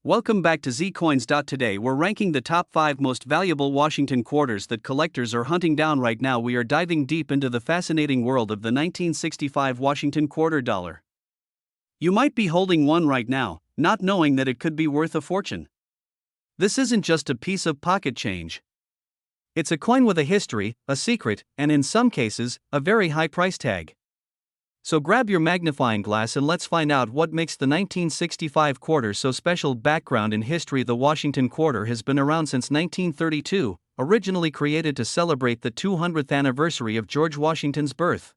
Welcome back to Zcoins. Today we're ranking the top 5 most valuable Washington quarters that collectors are hunting down right now. We are diving deep into the fascinating world of the 1965 Washington quarter dollar. You might be holding one right now, not knowing that it could be worth a fortune. This isn't just a piece of pocket change. It's a coin with a history, a secret, and in some cases, a very high price tag. So grab your magnifying glass and let's find out what makes the 1965 quarter so special. Background in history: the Washington quarter has been around since 1932, originally created to celebrate the 200th anniversary of George Washington's birth.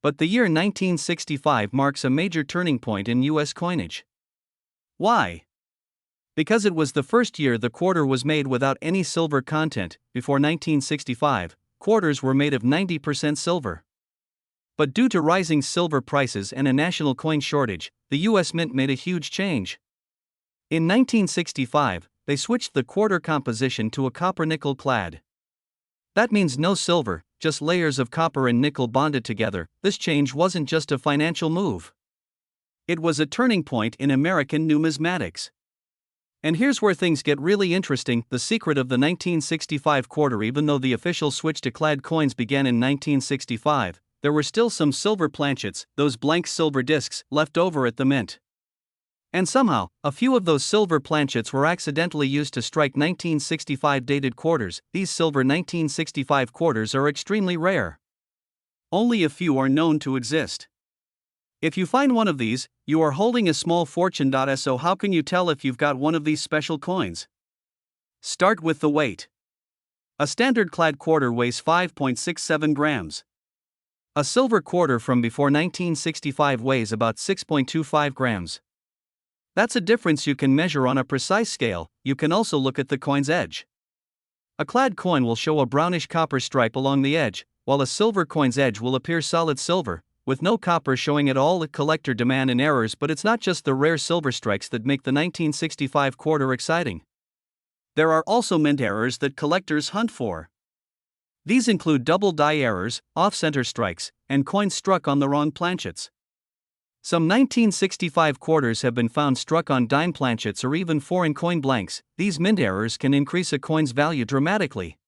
But the year 1965 marks a major turning point in U.S. coinage. Why? Because it was the first year the quarter was made without any silver content. Before 1965, quarters were made of 90% silver. But due to rising silver prices and a national coin shortage, the U.S. Mint made a huge change. In 1965, they switched the quarter composition to a copper-nickel clad. That means no silver, just layers of copper and nickel bonded together. This change wasn't just a financial move. It was a turning point in American numismatics. And here's where things get really interesting: the secret of the 1965 quarter. Even though the official switch to clad coins began in 1965, there were still some silver planchets, those blank silver discs, left over at the mint. And somehow, a few of those silver planchets were accidentally used to strike 1965 dated quarters. These silver 1965 quarters are extremely rare. Only a few are known to exist. If you find one of these, you are holding a small fortune. So how can you tell if you've got one of these special coins? Start with the weight. A standard clad quarter weighs 5.67 grams. A silver quarter from before 1965 weighs about 6.25 grams. That's a difference you can measure on a precise scale. You can also look at the coin's edge. A clad coin will show a brownish copper stripe along the edge, while a silver coin's edge will appear solid silver, with no copper showing at all. Collector demand and errors. But it's not just the rare silver strikes that make the 1965 quarter exciting. There are also mint errors that collectors hunt for. These include double die errors, off-center strikes, and coins struck on the wrong planchets. Some 1965 quarters have been found struck on dime planchets or even foreign coin blanks. These mint errors can increase a coin's value dramatically.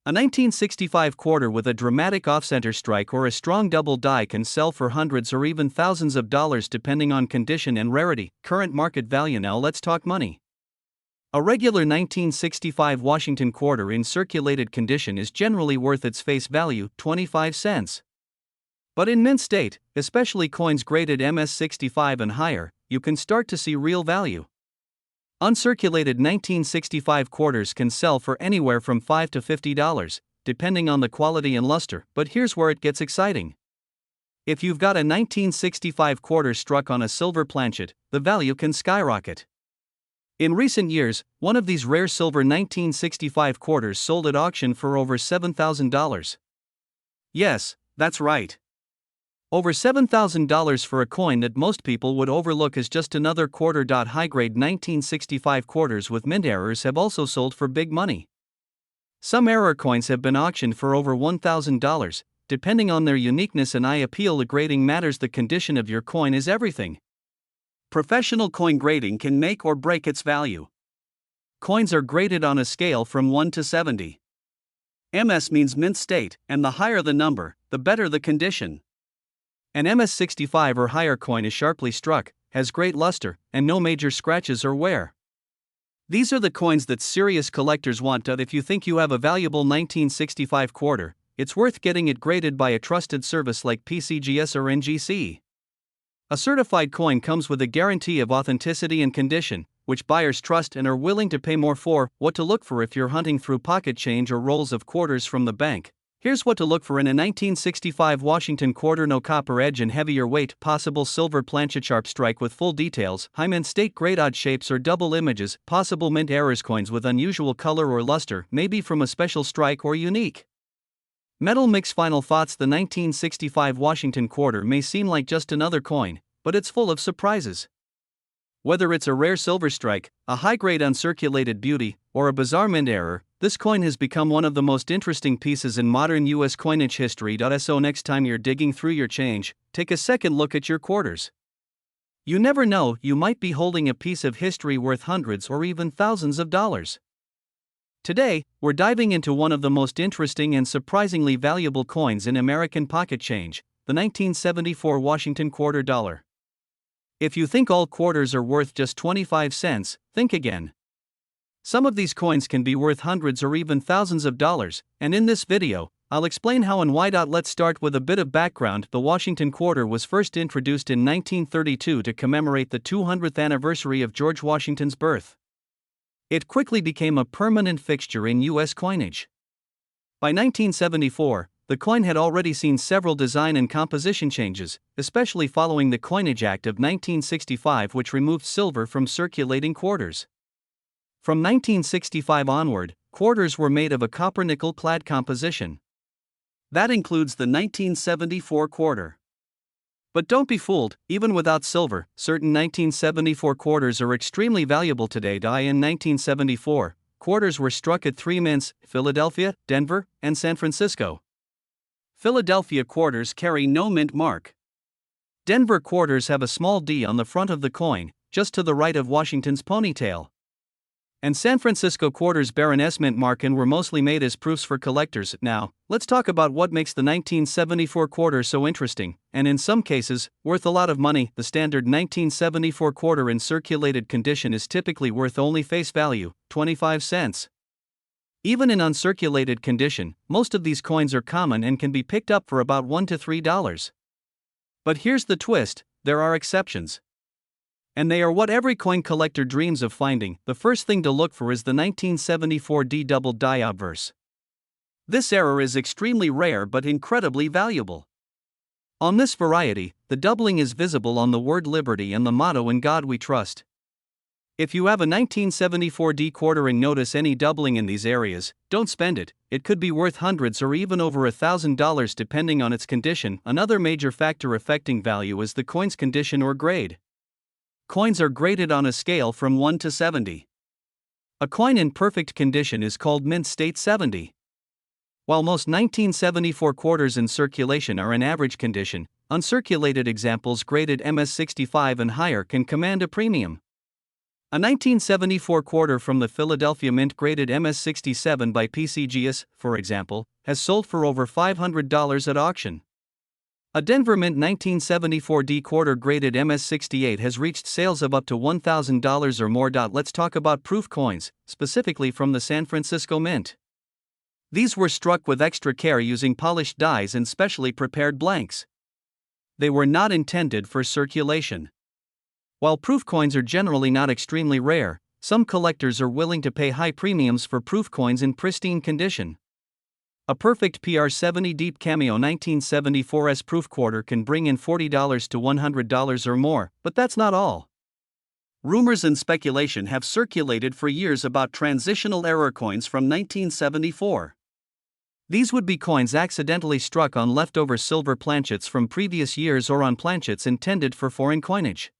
A 1965 quarter with a dramatic off-center strike or a strong double die can sell for hundreds or even thousands of dollars depending on condition and rarity. Current market value. Now let's talk money. A regular 1965 Washington quarter in circulated condition is generally worth its face value, 25 cents. But in mint state, especially coins graded MS65 and higher, you can start to see real value. Uncirculated 1965 quarters can sell for anywhere from $5 to $50, depending on the quality and luster. But here's where it gets exciting. If you've got a 1965 quarter struck on a silver planchet, the value can skyrocket. In recent years, one of these rare silver 1965 quarters sold at auction for over $7,000. Yes, that's right. Over $7,000 for a coin that most people would overlook as just another quarter. High-grade 1965 quarters with mint errors have also sold for big money. Some error coins have been auctioned for over $1,000, depending on their uniqueness and eye appeal. The grading matters. The condition of your coin is everything. Professional coin grading can make or break its value. Coins are graded on a scale from 1 to 70. MS means mint state, and the higher the number, the better the condition. An MS65 or higher coin is sharply struck, has great luster, and no major scratches or wear. These are the coins that serious collectors want. If you think you have a valuable 1965 quarter, it's worth getting it graded by a trusted service like PCGS or NGC. A certified coin comes with a guarantee of authenticity and condition, which buyers trust and are willing to pay more for. What to look for if you're hunting through pocket change or rolls of quarters from the bank. Here's what to look for in a 1965 Washington quarter: no copper edge and heavier weight, possible silver planchet, sharp strike with full details, high mint state, grade, odd shapes or double images, possible mint errors, coins with unusual color or luster, maybe from a special strike or unique metal mix. Final thoughts: the 1965 Washington quarter may seem like just another coin, but it's full of surprises. Whether it's a rare silver strike, a high-grade uncirculated beauty, or a bizarre mint error, this coin has become one of the most interesting pieces in modern U.S. coinage history. So next time you're digging through your change, take a second look at your quarters. You never know, you might be holding a piece of history worth hundreds or even thousands of dollars. Today, we're diving into one of the most interesting and surprisingly valuable coins in American pocket change, the 1974 Washington quarter dollar. If you think all quarters are worth just 25 cents, think again. Some of these coins can be worth hundreds or even thousands of dollars, and in this video, I'll explain how and why. Let's start with a bit of background. The Washington quarter was first introduced in 1932 to commemorate the 200th anniversary of George Washington's birth. It quickly became a permanent fixture in U.S. coinage. By 1974, the coin had already seen several design and composition changes, especially following the Coinage Act of 1965, which removed silver from circulating quarters. From 1965 onward, quarters were made of a copper-nickel clad composition. That includes the 1974 quarter. But don't be fooled, even without silver, certain 1974 quarters are extremely valuable today. In 1974, quarters were struck at three mints: Philadelphia, Denver, and San Francisco. Philadelphia quarters carry no mint mark. Denver quarters have a small D on the front of the coin, just to the right of Washington's ponytail. And San Francisco quarters bear an S mint mark and were mostly made as proofs for collectors. Now, let's talk about what makes the 1974 quarter so interesting, and in some cases, worth a lot of money. The standard 1974 quarter in circulated condition is typically worth only face value, 25 cents. Even in uncirculated condition, most of these coins are common and can be picked up for about $1 to $3. But here's the twist: there are exceptions. And they are what every coin collector dreams of finding. The first thing to look for is the 1974 D double die obverse. This error is extremely rare but incredibly valuable. On this variety, the doubling is visible on the word Liberty and the motto "In God We Trust." If you have a 1974 D quarter and notice any doubling in these areas, don't spend it. It could be worth hundreds or even over $1,000 depending on its condition. Another major factor affecting value is the coin's condition or grade. Coins are graded on a scale from 1 to 70. A coin in perfect condition is called mint state 70. While most 1974 quarters in circulation are in average condition, uncirculated examples graded MS65 and higher can command a premium. A 1974 quarter from the Philadelphia Mint graded MS67 by PCGS, for example, has sold for over $500 at auction. A Denver Mint 1974 D quarter graded MS68 has reached sales of up to $1,000 or more. Let's talk about proof coins, specifically from the San Francisco Mint. These were struck with extra care using polished dies and specially prepared blanks. They were not intended for circulation. While proof coins are generally not extremely rare, some collectors are willing to pay high premiums for proof coins in pristine condition. A perfect PR70 Deep Cameo 1974 S proof quarter can bring in $40 to $100 or more, but that's not all. Rumors and speculation have circulated for years about transitional error coins from 1974. These would be coins accidentally struck on leftover silver planchets from previous years or on planchets intended for foreign coinage.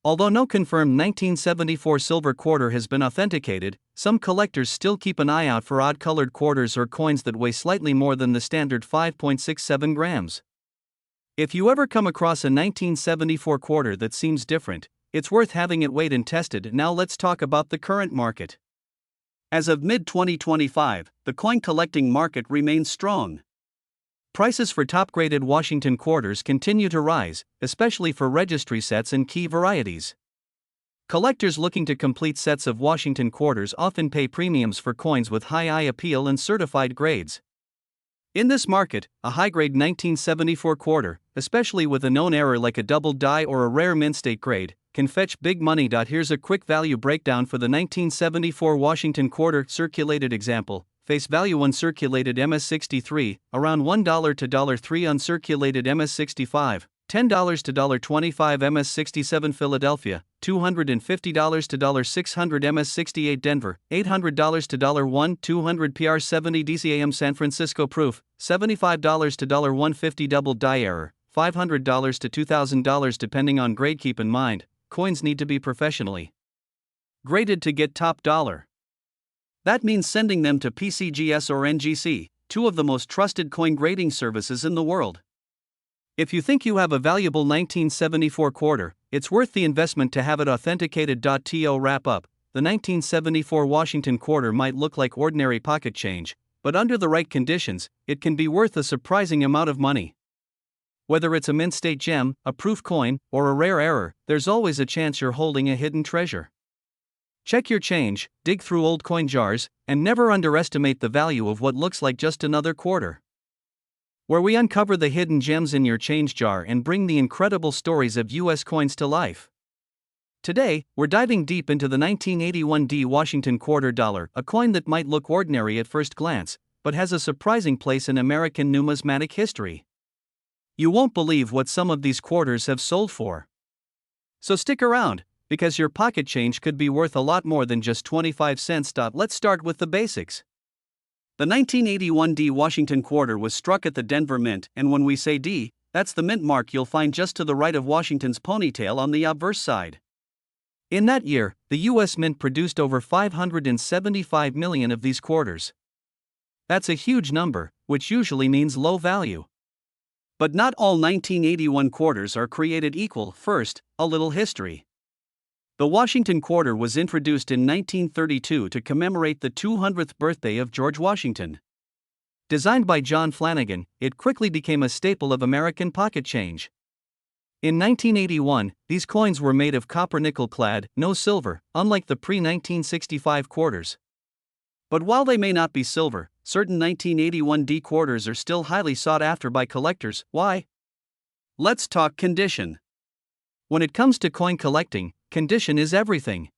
Although no confirmed 1974 silver quarter has been authenticated, some collectors still keep an eye out for odd-colored quarters or coins that weigh slightly more than the standard 5.67 grams. If you ever come across a 1974 quarter that seems different, it's worth having it weighed and tested. Now let's talk about the current market. As of mid-2025, the coin collecting market remains strong. Prices for top-graded Washington quarters continue to rise, especially for registry sets and key varieties. Collectors looking to complete sets of Washington quarters often pay premiums for coins with high eye appeal and certified grades. In this market, a high-grade 1974 quarter, especially with a known error like a double die or a rare mint state grade, can fetch big money. Here's a quick value breakdown for the 1974 Washington quarter circulated example. Face value uncirculated MS63, around $1 to $3 uncirculated MS65, $10 to $25 MS67 Philadelphia, $250 to $600 MS68 Denver, $800 to $1 200 PR70 DCAM San Francisco Proof, $75 to $150 double die error, $500 to $2,000 depending on grade. Keep in mind, coins need to be professionally graded to get top dollar. That means sending them to PCGS or NGC, two of the most trusted coin grading services in the world. If you think you have a valuable 1974 quarter, it's worth the investment to have it authenticated. To wrap up, the 1974 Washington quarter might look like ordinary pocket change, but under the right conditions, it can be worth a surprising amount of money. Whether it's a mint state gem, a proof coin, or a rare error, there's always a chance you're holding a hidden treasure. Check your change, dig through old coin jars, and never underestimate the value of what looks like just another quarter. Where we uncover the hidden gems in your change jar and bring the incredible stories of U.S. coins to life. Today, we're diving deep into the 1981 D Washington quarter dollar, a coin that might look ordinary at first glance, but has a surprising place in American numismatic history. You won't believe what some of these quarters have sold for. So stick around, because your pocket change could be worth a lot more than just 25 cents. Let's start with the basics. The 1981 D Washington quarter was struck at the Denver Mint, and when we say D, that's the mint mark you'll find just to the right of Washington's ponytail on the obverse side. In that year, the U.S. Mint produced over 575 million of these quarters. That's a huge number, which usually means low value. But not all 1981 quarters are created equal. First, a little history. The Washington quarter was introduced in 1932 to commemorate the 200th birthday of George Washington. Designed by John Flanagan, it quickly became a staple of American pocket change. In 1981, these coins were made of copper nickel clad, no silver, unlike the pre-1965 quarters. But while they may not be silver, certain 1981 D quarters are still highly sought after by collectors. Why? Let's talk condition. When it comes to coin collecting, condition is everything.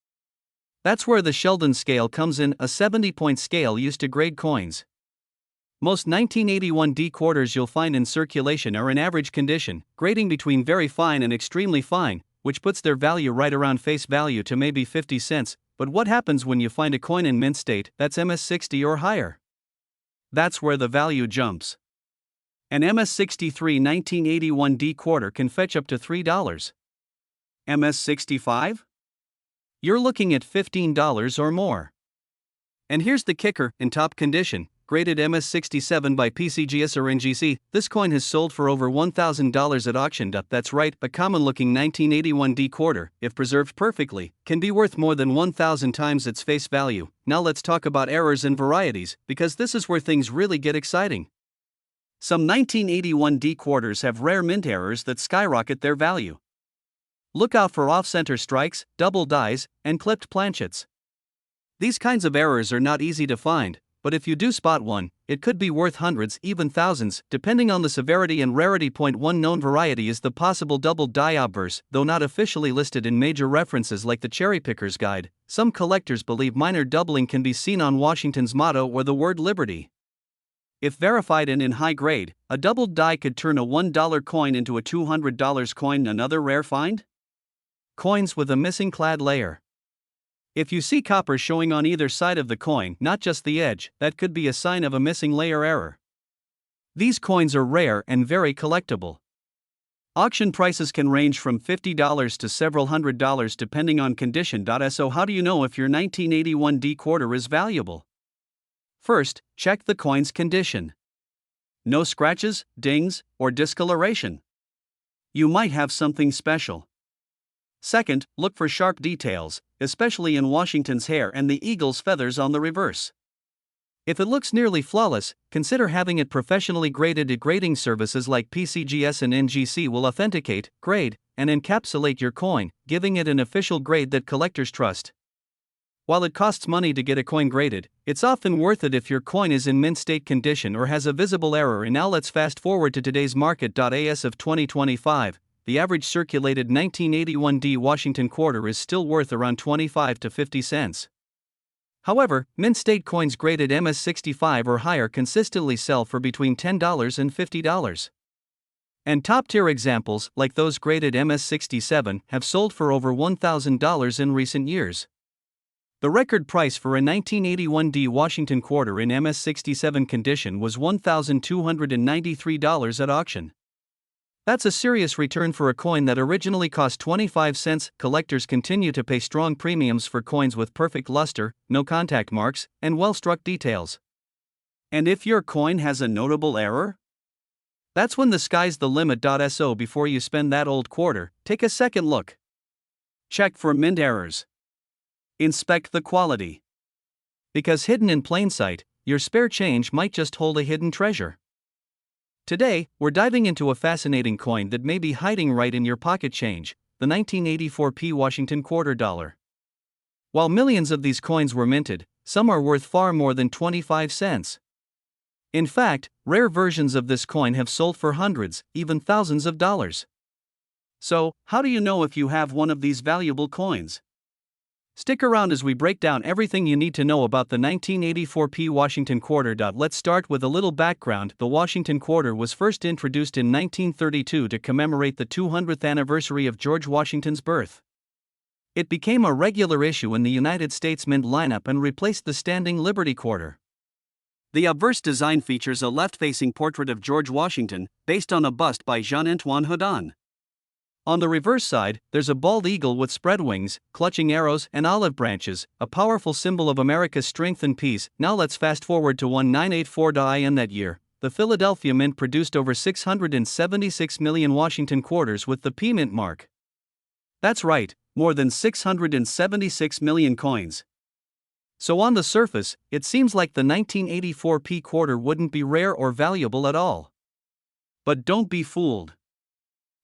That's where the Sheldon scale comes in, a 70-point scale used to grade coins. Most 1981 D quarters you'll find in circulation are in average condition, grading between very fine and extremely fine, which puts their value right around face value to maybe 50 cents. But what happens when you find a coin in mint state that's MS60 or higher? That's where the value jumps. An MS63 1981 D quarter can fetch up to $3. MS65? You're looking at $15 or more. And here's the kicker: in top condition, graded MS67 by PCGS or NGC, this coin has sold for over $1,000 at auction. That's right, a common-looking 1981 D quarter, if preserved perfectly, can be worth more than 1,000 times its face value. Now let's talk about errors and varieties, because this is where things really get exciting. Some 1981 D quarters have rare mint errors that skyrocket their value. Look out for off-center strikes, double dies, and clipped planchets. These kinds of errors are not easy to find, but if you do spot one, it could be worth hundreds, even thousands, depending on the severity and rarity. One known variety is the possible double die obverse, though not officially listed in major references like the Cherry Picker's Guide. Some collectors believe minor doubling can be seen on Washington's motto or the word liberty. If verified and in high grade, a doubled die could turn a $1 coin into a $200 coin. Another rare find? Coins with a missing clad layer. If you see copper showing on either side of the coin, not just the edge, that could be a sign of a missing layer error. These coins are rare and very collectible. Auction prices can range from $50 to several $100 depending on condition. So how do you know if your 1981 D quarter is valuable? First, check the coin's condition. No scratches, dings, or discoloration. You might have something special. Second, look for sharp details, especially in Washington's hair and the eagle's feathers on the reverse. If it looks nearly flawless, consider having it professionally graded. Grading services like PCGS and NGC will authenticate, grade, and encapsulate your coin, giving it an official grade that collectors trust. While it costs money to get a coin graded, it's often worth it if your coin is in mint state condition or has a visible error. And now let's fast forward to today's market. As of 2025, the average circulated 1981 D Washington quarter is still worth around 25 to 50 cents. However, mint state coins graded MS65 or higher consistently sell for between $10 and $50. And top-tier examples, like those graded MS67, have sold for over $1,000 in recent years. The record price for a 1981 D Washington quarter in MS67 condition was $1,293 at auction. That's a serious return for a coin that originally cost 25 cents. Collectors continue to pay strong premiums for coins with perfect luster, no contact marks, and well-struck details. And if your coin has a notable error? That's when the sky's the limit. So before you spend that old quarter, take a second look. Check for mint errors. Inspect the quality. Because hidden in plain sight, your spare change might just hold a hidden treasure. Today, we're diving into a fascinating coin that may be hiding right in your pocket change, the 1984p Washington quarter dollar. While millions of these coins were minted, some are worth far more than 25 cents. In fact, rare versions of this coin have sold for hundreds, even thousands of dollars. So, how do you know if you have one of these valuable coins? Stick around as we break down everything you need to know about the 1984p Washington quarter. Let's start with a little background. The Washington quarter was first introduced in 1932 to commemorate the 200th anniversary of George Washington's birth. It became a regular issue in the United States Mint lineup and replaced the standing Liberty quarter. The obverse design features a left-facing portrait of George Washington, based on a bust by Jean-Antoine Houdon. On the reverse side, there's a bald eagle with spread wings, clutching arrows and olive branches, a powerful symbol of America's strength and peace. Now let's fast forward to 1984. In that year, the Philadelphia Mint produced over 676 million Washington quarters with the P Mint mark. That's right, more than 676 million coins. So on the surface, it seems like the 1984p quarter wouldn't be rare or valuable at all. But don't be fooled.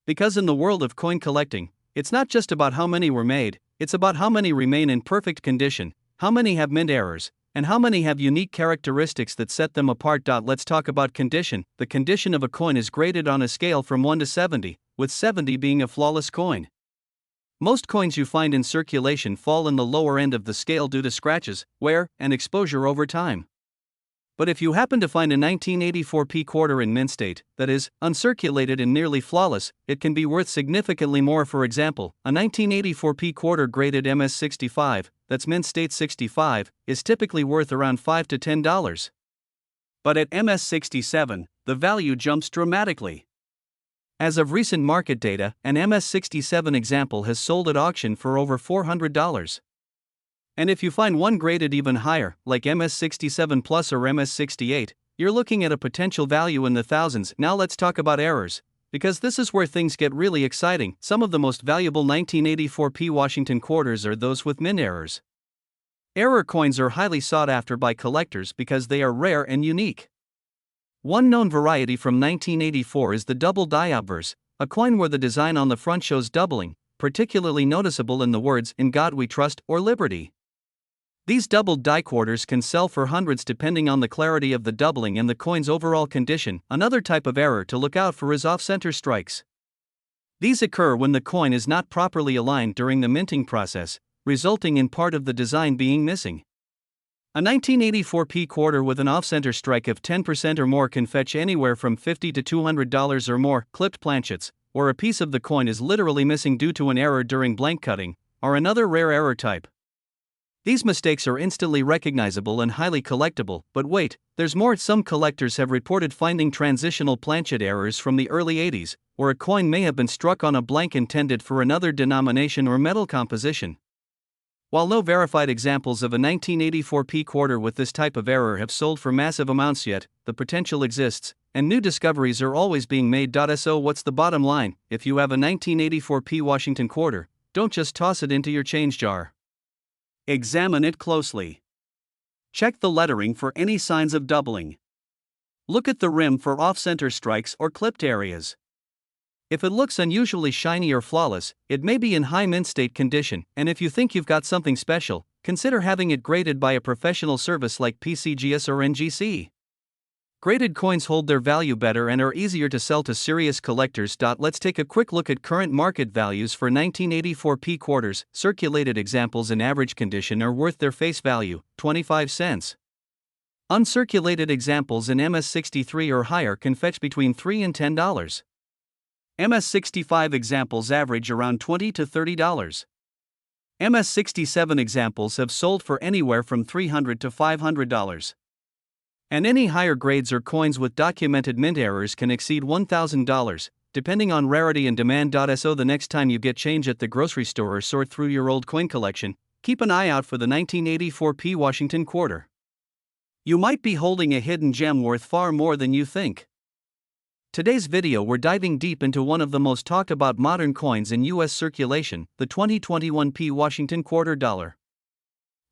Because in the world of coin collecting, it's not just about how many were made, it's about how many remain in perfect condition, how many have mint errors, and how many have unique characteristics that set them apart. Let's talk about condition. The condition of a coin is graded on a scale from 1 to 70, with 70 being a flawless coin. Most coins you find in circulation fall in the lower end of the scale due to scratches, wear, and exposure over time. But if you happen to find a 1984p quarter in mint state, that is, uncirculated and nearly flawless, it can be worth significantly more. For example, a 1984p quarter graded MS65, that's mint state 65, is typically worth around $5 to $10. But at MS67, the value jumps dramatically. As of recent market data, an MS67 example has sold at auction for over $400. And if you find one graded even higher, like MS67 Plus or MS68, you're looking at a potential value in the thousands. Now let's talk about errors, because this is where things get really exciting. Some of the most valuable 1984p Washington quarters are those with mint errors. Error coins are highly sought after by collectors because they are rare and unique. One known variety from 1984 is the double die obverse, a coin where the design on the front shows doubling, particularly noticeable in the words "In God We Trust" or "Liberty." These doubled die quarters can sell for hundreds depending on the clarity of the doubling and the coin's overall condition. Another type of error to look out for is off-center strikes. These occur when the coin is not properly aligned during the minting process, resulting in part of the design being missing. A 1984p quarter with an off-center strike of 10% or more can fetch anywhere from $50 to $200 or more. Clipped planchets, or a piece of the coin is literally missing due to an error during blank cutting, are another rare error type. These mistakes are instantly recognizable and highly collectible. But wait, there's more. Some collectors have reported finding transitional planchet errors from the early 80s, where a coin may have been struck on a blank intended for another denomination or metal composition. While no verified examples of a 1984p quarter with this type of error have sold for massive amounts yet, the potential exists, and new discoveries are always being made. So what's the bottom line? If you have a 1984p Washington quarter, don't just toss it into your change jar. Examine it closely. Check the lettering for any signs of doubling. Look at the rim for off-center strikes or clipped areas. If it looks unusually shiny or flawless, it may be in high mint state condition, and if you think you've got something special, consider having it graded by a professional service like PCGS or NGC. Graded coins hold their value better and are easier to sell to serious collectors. Let's take a quick look at current market values for 1984p quarters. Circulated examples in average condition are worth their face value, 25 cents. Uncirculated examples in MS63 or higher can fetch between $3 and $10. MS65 examples average around $20 to $30. MS67 examples have sold for anywhere from $300 to $500. And any higher grades or coins with documented mint errors can exceed $1,000, depending on rarity and demand. So the next time you get change at the grocery store or sort through your old coin collection, keep an eye out for the 1984p Washington quarter. You might be holding a hidden gem worth far more than you think. Today's video we're diving deep into one of the most talked about modern coins in US circulation, the 2021 P Washington Quarter Dollar.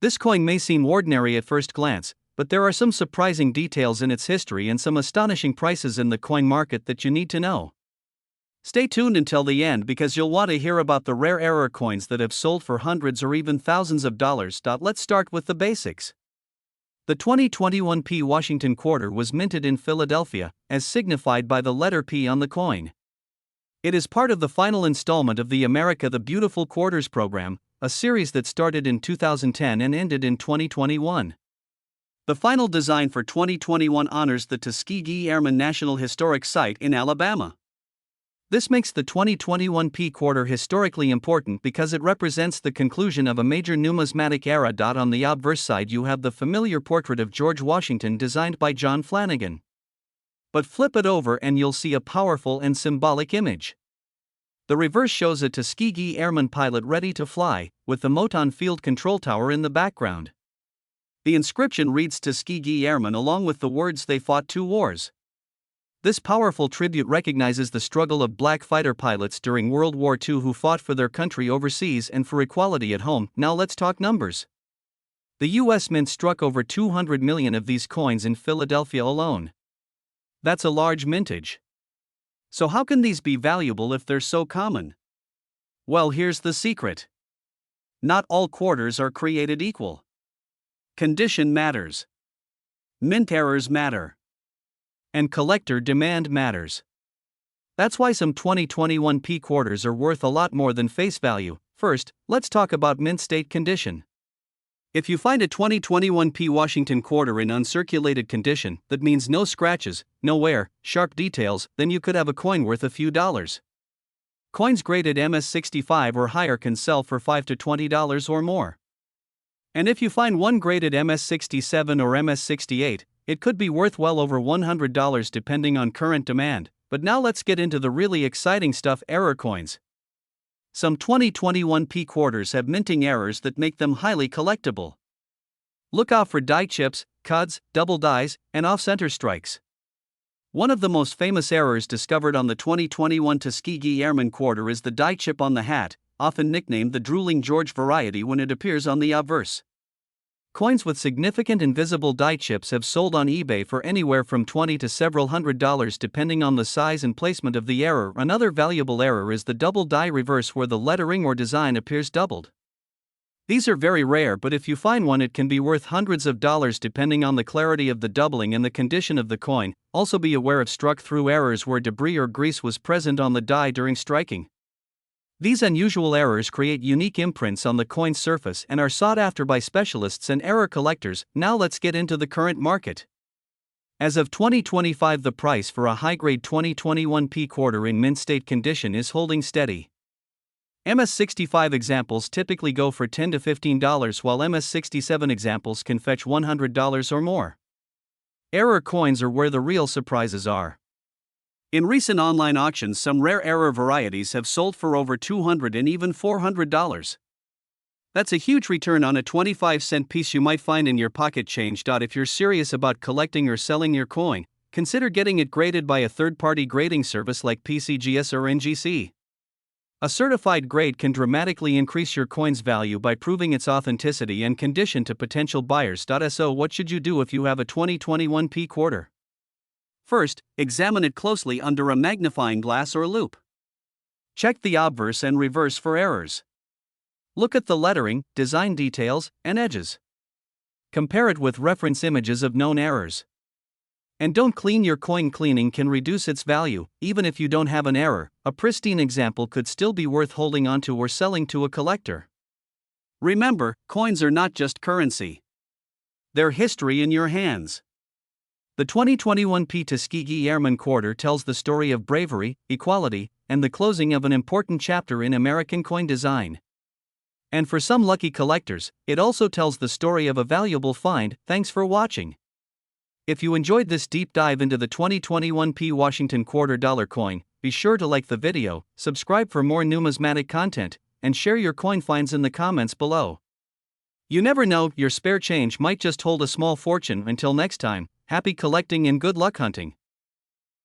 This coin may seem ordinary at first glance, but there are some surprising details in its history and some astonishing prices in the coin market that you need to know. Stay tuned until the end because you'll want to hear about the rare error coins that have sold for hundreds or even thousands of dollars. Let's start with the basics. The 2021 P Washington Quarter was minted in Philadelphia, as signified by the letter P on the coin. It is part of the final installment of the America the Beautiful Quarters program, a series that started in 2010 and ended in 2021. The final design for 2021 honors the Tuskegee Airmen National Historic Site in Alabama. This makes the 2021 P Quarter historically important because it represents the conclusion of a major numismatic era. On the obverse side you have the familiar portrait of George Washington designed by John Flanagan. But flip it over and you'll see a powerful and symbolic image. The reverse shows a Tuskegee Airman pilot ready to fly, with the Moton Field Control Tower in the background. The inscription reads Tuskegee Airmen along with the words "They fought 2 wars." This powerful tribute recognizes the struggle of black fighter pilots during World War II who fought for their country overseas and for equality at home. Now let's talk numbers. The US Mint struck over 200 million of these coins in Philadelphia alone. That's a large mintage. So how can these be valuable if they're so common? Well, here's the secret. Not all quarters are created equal. Condition matters. Mint errors matter. And collector demand matters. That's why some 2021 P quarters are worth a lot more than face value. First, let's talk about mint state condition. If you find a 2021 P Washington Quarter in uncirculated condition, that means no scratches, no wear, sharp details, then you could have a coin worth a few dollars. Coins graded MS65 or higher can sell for $5 to $20 or more. And if you find one graded MS67 or MS68, it could be worth well over $100 depending on current demand. But now let's get into the really exciting stuff: error coins. Some 2021 P quarters have minting errors that make them highly collectible. Look out for die chips, cuds, double dies, and off-center strikes. One of the most famous errors discovered on the 2021 Tuskegee Airman Quarter is the die chip on the hat, often nicknamed the Drooling George variety when it appears on the obverse. Coins with significant invisible die chips have sold on eBay for anywhere from $20 to several $100 depending on the size and placement of the error. Another valuable error is the double die reverse where the lettering or design appears doubled. These are very rare, but if you find one it can be worth hundreds of dollars depending on the clarity of the doubling and the condition of the coin. Also be aware of struck-through errors where debris or grease was present on the die during striking. These unusual errors create unique imprints on the coin's surface and are sought after by specialists and error collectors. Now let's get into the current market. As of 2025, the price for a high-grade 2021 P quarter in mint state condition is holding steady. MS65 examples typically go for $10 to $15 while MS67 examples can fetch $100 or more. Error coins are where the real surprises are. In recent online auctions, some rare error varieties have sold for over $200 and even $400. That's a huge return on a 25-cent piece you might find in your pocket change. If you're serious about collecting or selling your coin, consider getting it graded by a third-party grading service like PCGS or NGC. A certified grade can dramatically increase your coin's value by proving its authenticity and condition to potential buyers. So what should you do if you have a 2021 P quarter? First, examine it closely under a magnifying glass or loupe. Check the obverse and reverse for errors. Look at the lettering, design details, and edges. Compare it with reference images of known errors. And don't clean your coin. Cleaning can reduce its value. Even if you don't have an error, a pristine example could still be worth holding onto or selling to a collector. Remember, coins are not just currency. They're history in your hands. The 2021 P Tuskegee Airman Quarter tells the story of bravery, equality, and the closing of an important chapter in American coin design. And for some lucky collectors, it also tells the story of a valuable find. Thanks for watching. If you enjoyed this deep dive into the 2021 P Washington Quarter Dollar coin, be sure to like the video, subscribe for more numismatic content, and share your coin finds in the comments below. You never know, your spare change might just hold a small fortune. Until next time, happy collecting and good luck hunting.